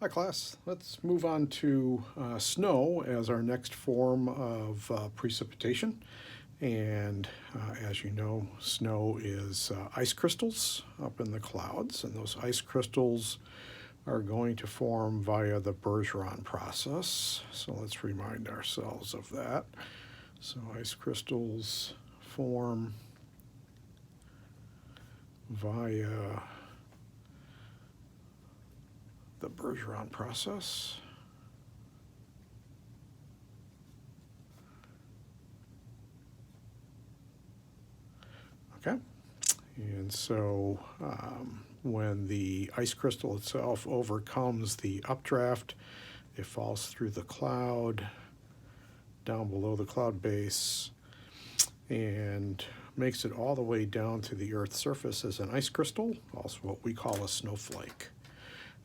Hi class, let's move on to snow as our next form of precipitation. And as you know, snow is ice crystals up in the clouds, and those ice crystals are going to form via the Bergeron process. So let's remind ourselves of that. So ice crystals form via the Bergeron process. Okay, and so when the ice crystal itself overcomes the updraft, it falls through the cloud, down below the cloud base, and makes it all the way down to the Earth's surface as an ice crystal, also what we call a snowflake.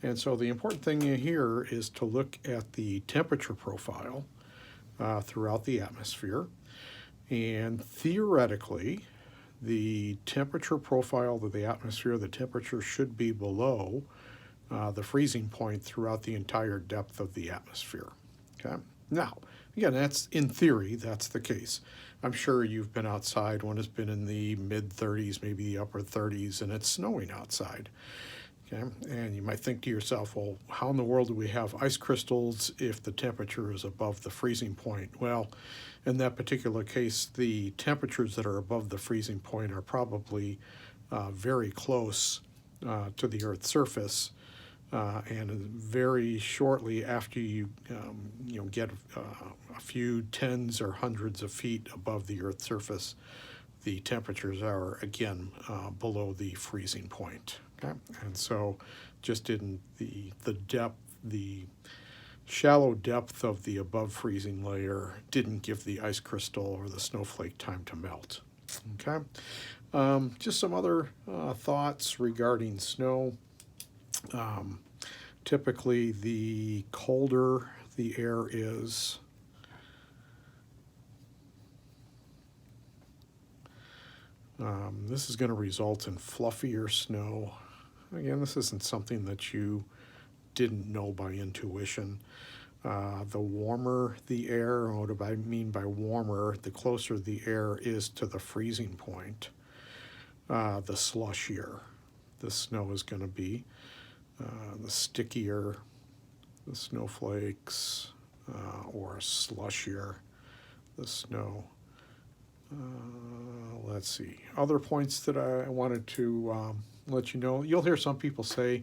And so the important thing here is to look at the temperature profile throughout the atmosphere. And theoretically, the temperature profile of the atmosphere, the temperature should be below the freezing point throughout the entire depth of the atmosphere. Okay. Now, again, that's in theory, that's the case. I'm sure you've been outside when it's been in the mid 30s, maybe the upper 30s, and it's snowing outside. Okay, and you might think to yourself, well, how in the world do we have ice crystals if the temperature is above the freezing point? Well, in that particular case, the temperatures that are above the freezing point are probably very close to the Earth's surface, and very shortly after you get a few tens or hundreds of feet above the Earth's surface, the temperatures are again below the freezing point. Okay, and so just in the depth, the shallow depth of the above freezing layer didn't give the ice crystal or the snowflake time to melt. Okay, just some other thoughts regarding snow. Typically, the colder the air is, this is going to result in fluffier snow. Again, this isn't something that you didn't know by intuition. The warmer the air, what do I mean by warmer, the closer the air is to the freezing point, the slushier the snow is going to be, the stickier the snowflakes, or slushier the snow. Let's see. Other points that I wanted to let you know. You'll hear some people say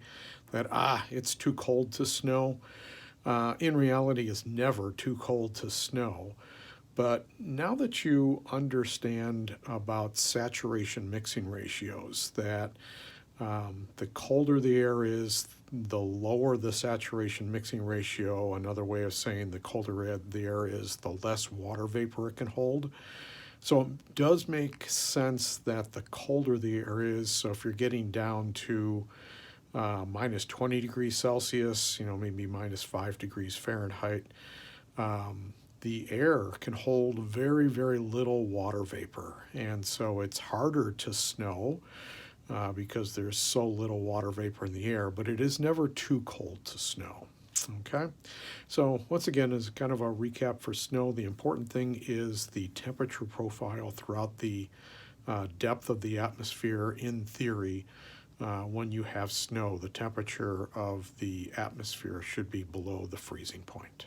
that, it's too cold to snow. In reality, it's never too cold to snow. But now that you understand about saturation mixing ratios, that the colder the air is, the lower the saturation mixing ratio. Another way of saying the colder the air is, the less water vapor it can hold. So it does make sense that the colder the air is, so if you're getting down to minus 20 degrees Celsius, maybe minus 5 degrees Fahrenheit, the air can hold very, very little water vapor. And so it's harder to snow because there's so little water vapor in the air, but it is never too cold to snow. Okay, so once again, as kind of a recap for snow, the important thing is the temperature profile throughout the depth of the atmosphere. In theory, when you have snow, the temperature of the atmosphere should be below the freezing point.